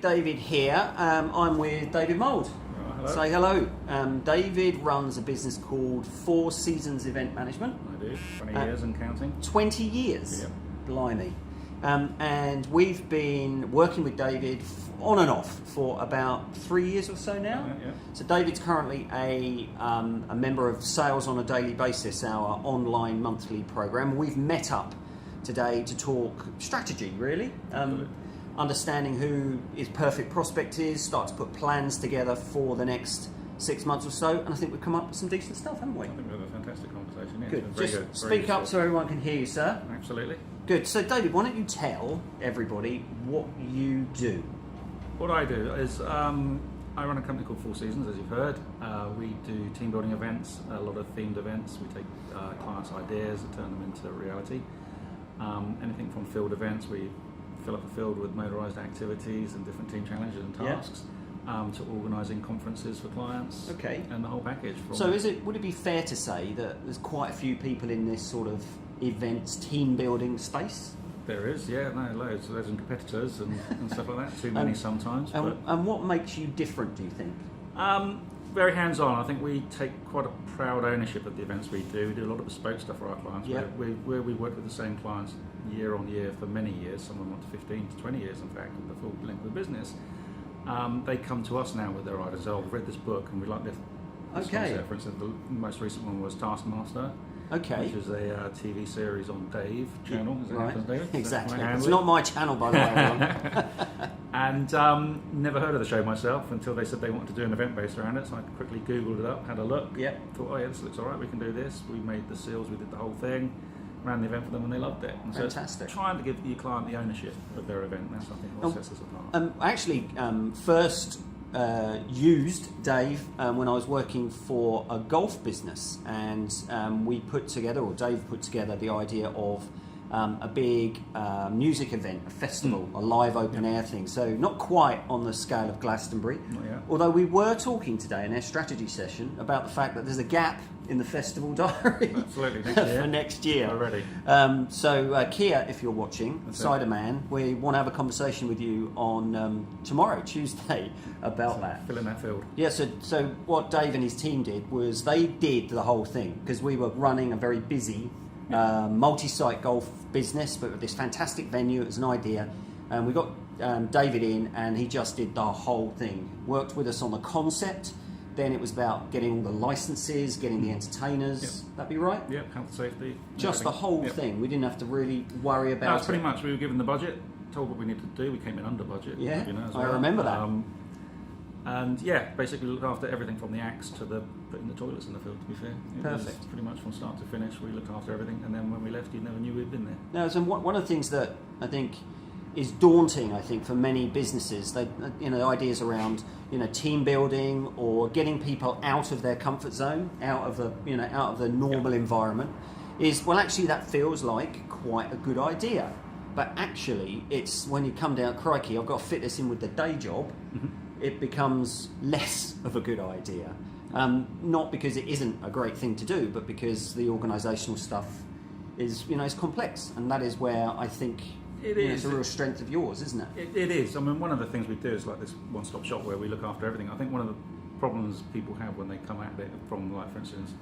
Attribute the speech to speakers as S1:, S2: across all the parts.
S1: David here. I'm with David Mould.
S2: Hello.
S1: Say hello. David runs a business called Four Seasons Event Management.
S2: I do. 20 years and counting.
S1: 20 years?
S2: Yep.
S1: Blimey. And we've been working with David on and off for about 3 years or so now.
S2: Yeah.
S1: So David's currently a member of Sales on a Daily Basis, our online monthly program. We've met up today to talk strategy, really. Understanding who his perfect prospect is, start to put plans together for the next 6 months or so, and I think we've come up with some decent stuff, haven't we?
S2: I think we have a fantastic conversation. Yeah,
S1: Good.
S2: very
S1: Just
S2: good.
S1: speak up so everyone can hear you, sir.
S2: Absolutely.
S1: Good. So, David, why don't you tell everybody what you do?
S2: What I do is I run a company called Four Seasons, as you've heard. We do team building events, a lot of themed events. We take clients' ideas and turn them into reality. Anything from field events, we fill up a field with motorised activities and different team challenges and tasks, to organising conferences for clients.
S1: Okay.
S2: And the whole package.
S1: So would it be fair to say that there's quite a few people in this sort of events, team building space?
S2: There is, yeah, no, loads. There's some competitors and stuff like that. Too many sometimes.
S1: And what makes you different, do you think?
S2: Very hands-on. I think we take quite a proud ownership of the events we do. We do a lot of bespoke stuff for our clients.
S1: Yep.
S2: We work with the same clients year on year for many years, some of them up to 15 to 20 years, in fact, with the full length of the business. They come to us now with their ideas. Oh, we've read this book and we like this
S1: Okay.
S2: concept. For instance, the most recent one was Taskmaster.
S1: Okay.
S2: Which is a TV series on Dave channel. Is it
S1: Right.
S2: David?
S1: Exactly.
S2: It's
S1: It's not my channel, by the way, everyone.
S2: And never heard of the show myself until they said they wanted to do an event based around it. So I quickly Googled it up, had a look.
S1: Yep.
S2: Thought, oh yeah, this looks all right. We can do this. We made the seals. We did the whole thing. Ran the event for them, and they loved it. And so
S1: Fantastic.
S2: it's trying to give your client the ownership of their event. That's something that sets us apart.
S1: I actually first used Dave when I was working for a golf business, and we put together, or Dave put together, the idea of a big music event, a festival, a live open air thing. So not quite on the scale of Glastonbury,
S2: Not yet.
S1: although we were talking today in our strategy session about the fact that there's a gap in the festival diary
S2: Absolutely,
S1: for next year.
S2: Already.
S1: So Kia, if you're watching,
S2: That's it.
S1: Cider Man, we want to have a conversation with you on tomorrow, Tuesday, about that.
S2: Fill in that field.
S1: Yeah, so what Dave and his team did was they did the whole thing, because we were running a very busy multi-site golf business, but with this fantastic venue. It was an idea, and we got David in, and he just did the whole thing. Worked with us on the concept. Then it was about getting all the licenses, getting the entertainers.
S2: Yep.
S1: That'd be right?
S2: Yep, health and safety.
S1: Just the
S2: everything.
S1: whole
S2: Yep.
S1: thing. We didn't have to really worry about
S2: That's pretty
S1: it.
S2: much. We were given the budget, told what we needed to do. We came in under budget.
S1: Yeah,
S2: as
S1: I
S2: well.
S1: remember that.
S2: And yeah, basically looked after everything from the axe to the putting the toilets in the field. To be fair, it was
S1: Perfect.
S2: pretty much from start to finish. We looked after everything, and then when we left, you never knew we'd been there.
S1: Now, so one of the things that I think is daunting, I think, for many businesses, they, ideas around, team building or getting people out of their comfort zone, out of the normal environment, is, well, actually that feels like quite a good idea. But actually, it's when you come down, crikey, I've got to fit this in with the day job, it becomes less of a good idea. Not because it isn't a great thing to do, but because the organisational stuff is complex, and that is where I think it's a real strength of yours, isn't it?
S2: It is. I mean, one of the things we do is like this one-stop shop where we look after everything. I think one of the problems people have when they come at it from, like, for instance,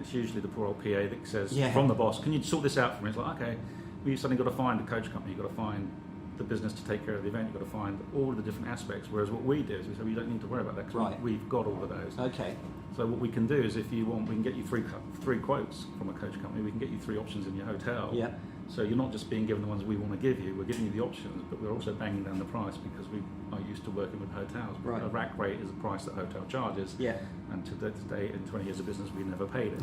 S2: it's usually the poor old PA that says from the boss, "Can you sort this out for me?" It's like, okay, well, you've suddenly got to find a coach company, you've got to find the business to take care of the event, you've got to find all of the different aspects. Whereas what we do is we say, you don't need to worry about that because we've got all of those.
S1: Okay.
S2: So what we can do is, if you want, we can get you three quotes from a coach company. We can get you 3 options in your hotel.
S1: Yeah.
S2: So you're not just being given the ones we want to give you. We're giving you the options, but we're also banging down the price because we are used to working with hotels.
S1: Right.
S2: A rack rate is a price that a hotel charges.
S1: Yeah.
S2: And today, in 20 years of business, we never paid it.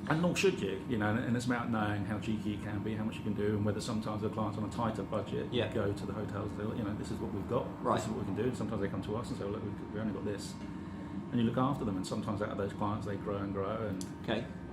S2: And nor should you, and it's about knowing how cheeky you can be, how much you can do, and whether sometimes the client's on a tighter budget, you go to the hotels, this is what we've got,
S1: right.
S2: This is what we can do. And sometimes they come to us and say, well, look, we only got this. And you look after them, and sometimes out of those clients, they grow and grow, and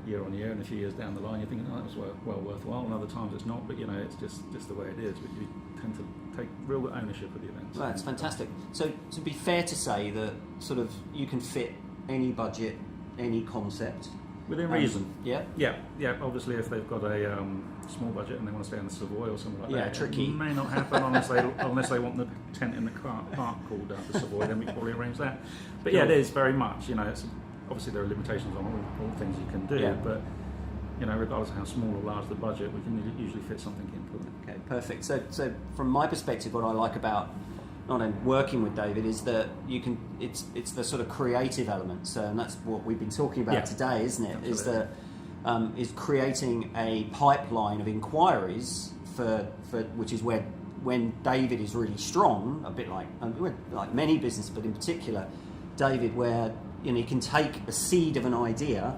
S2: year on year, and a few years down the line, you're thinking, oh, that was well worthwhile, and other times it's not, but it's just the way it is. But you tend to take real ownership of the events.
S1: Well, that's fantastic. So to be fair to say that sort of you can fit any budget, any concept
S2: Within reason.
S1: Yeah.
S2: Yeah. Obviously, if they've got a small budget and they want to stay in the Savoy or something like that,
S1: tricky.
S2: It may not happen unless they want the tent in the park called the Savoy. Then we can probably arrange that. But yeah, it is very much. It's obviously there are limitations on all things you can do, but regardless of how small or large the budget, we can usually fit something in.
S1: Okay, perfect. So from my perspective, what I like about not only working with David is that it's the sort of creative elements, and that's what we've been talking about today, isn't it?
S2: Absolutely.
S1: Is creating a pipeline of inquiries for which is where when David is really strong, a bit like many businesses, but in particular David, where he can take a seed of an idea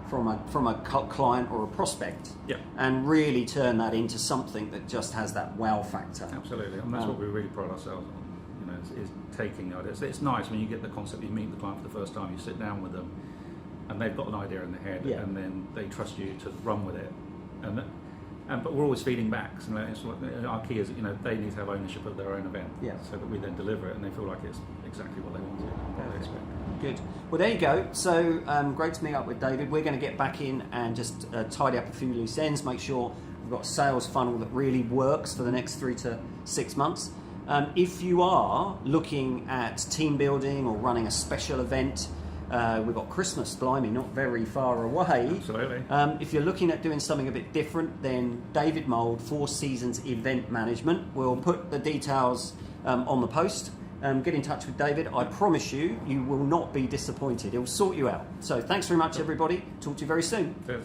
S1: from a client or a prospect and really turn that into something that just has that wow factor.
S2: Absolutely, and that's what we really pride ourselves on. Is taking the ideas. It's nice when you get the concept, you meet the client for the first time, you sit down with them, and they've got an idea in their head, and then they trust you to run with it. But we're always feeding back. So our key is they need to have ownership of their own event, so that we then deliver it and they feel like it's exactly what they wanted and what they expect.
S1: Good. Well, there you go. So great to meet up with David. We're going to get back in and just tidy up a few loose ends, make sure we've got a sales funnel that really works for the next 3 to 6 months. If you are looking at team building or running a special event, we've got Christmas, blimey, not very far away.
S2: Absolutely.
S1: If you're looking at doing something a bit different, then David Mould, 4 Seasons Event Management, will put the details on the post. Get in touch with David. I promise you will not be disappointed. He'll sort you out. So thanks very much, everybody. Talk to you very soon.
S2: Cheers.